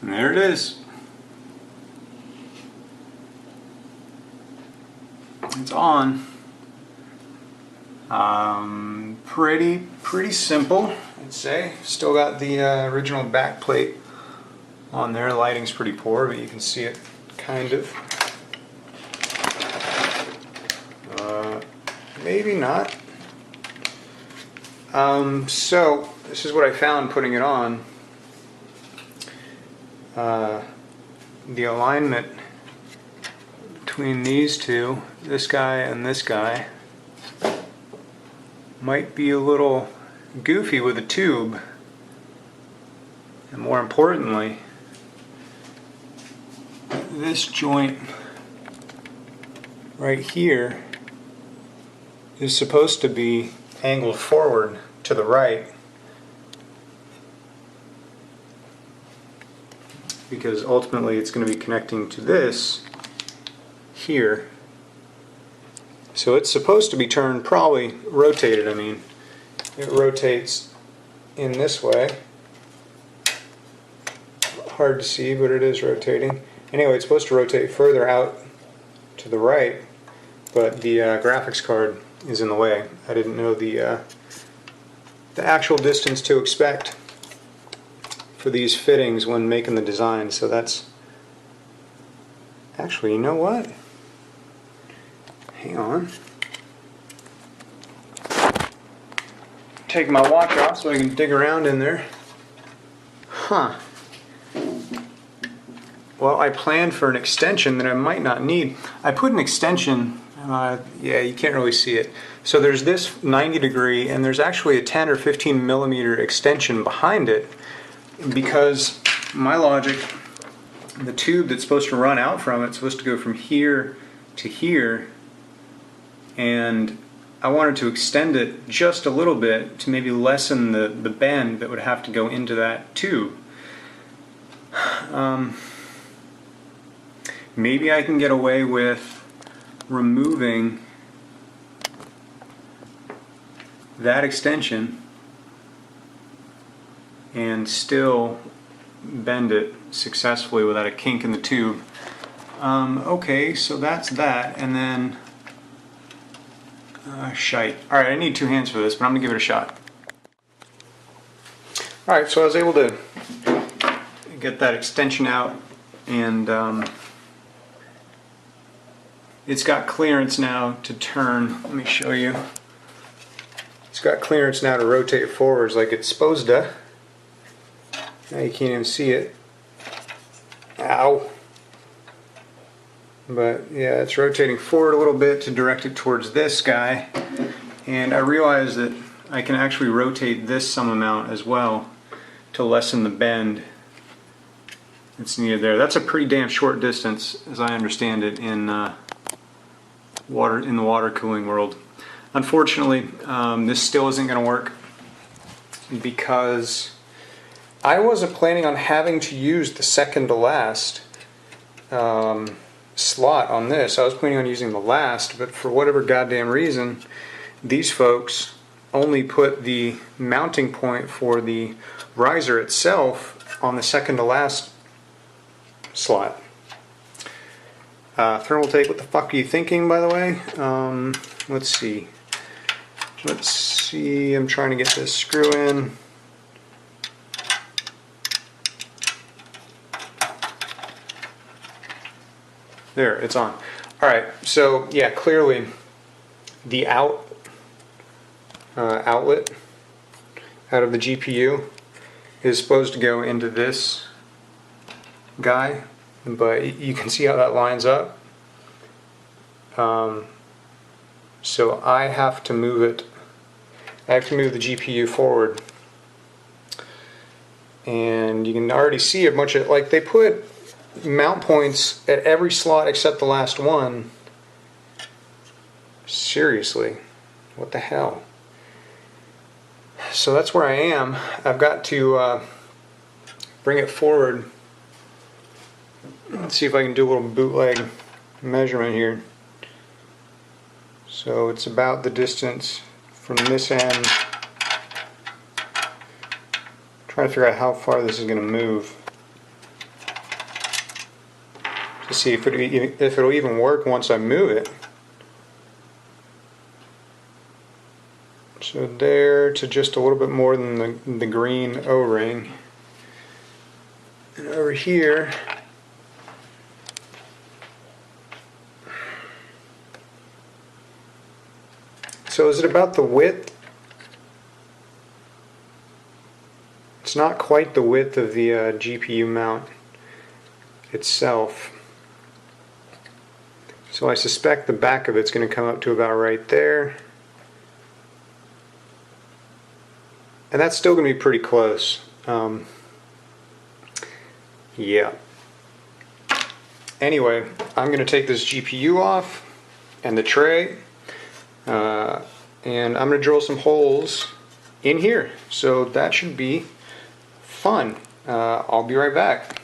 And there it is. It's on. Pretty simple, I'd say. Still got the original back plate on there. Lighting's pretty poor, but you can see it kind of. Maybe not. So this is what I found putting it on. The alignment between these two, this guy and this guy, might be a little goofy with a tube. And more importantly, this joint right here is supposed to be angled forward to the right, because ultimately it's going to be connecting to this here. So it's supposed to be turned, probably rotated. I mean, it rotates in this way. Hard to see, but it is rotating. Anyway, it's supposed to rotate further out to the right, but the graphics card is in the way. I didn't know the actual distance to expect for these fittings when making the design, so that's actually, you know what? Hang on. Take my watch off so I can dig around in there. Huh. Well, I planned for an extension that I might not need. I put an extension, yeah, you can't really see it. So there's this 90 degree, and there's actually a 10 or 15 millimeter extension behind it, because my logic, the tube that's supposed to run out from it's supposed to go from here to here, and I wanted to extend it just a little bit to maybe lessen the bend that would have to go into that tube. Maybe I can get away with removing that extension and still bend it successfully without a kink in the tube. Okay, so that's that, and then shite. Alright, I need 2 hands for this, but I'm going to give it a shot. Alright, so I was able to get that extension out, and it's got clearance now to turn. Let me show you. It's got clearance now to rotate forwards like it's supposed to. Now you can't even see it. Ow. But yeah, it's rotating forward a little bit to direct it towards this guy. And I realized that I can actually rotate this some amount as well to lessen the bend that's needed there. That's a pretty damn short distance, as I understand it, in the water cooling world. Unfortunately, this still isn't going to work because I wasn't planning on having to use the second to last slot on this. I was planning on using the last, but for whatever goddamn reason, these folks only put the mounting point for the riser itself on the second to last slot. Thermal tape, what the fuck are you thinking, by the way? Let's see. I'm trying to get this screw in. There, it's on. Alright, so yeah, clearly the outlet out of the GPU is supposed to go into this guy, but you can see how that lines up. So I have to move it. I have to move the GPU forward, and you can already see a bunch of, like, they put mount points at every slot except the last one. Seriously, what the hell? So that's where I am. I've got to bring it forward. Let's see if I can do a little bootleg measurement here. So it's about the distance from this end. Trying to figure out how far this is going to move. to see if it'll even work once I move it. So there to just a little bit more than the green O-ring. And over here, so is it about the width? It's not quite the width of the GPU mount itself. So I suspect the back of it's going to come up to about right there. And that's still going to be pretty close. Yeah. Anyway, I'm going to take this GPU off and the tray, and I'm going to drill some holes in here. So that should be fun. I'll be right back.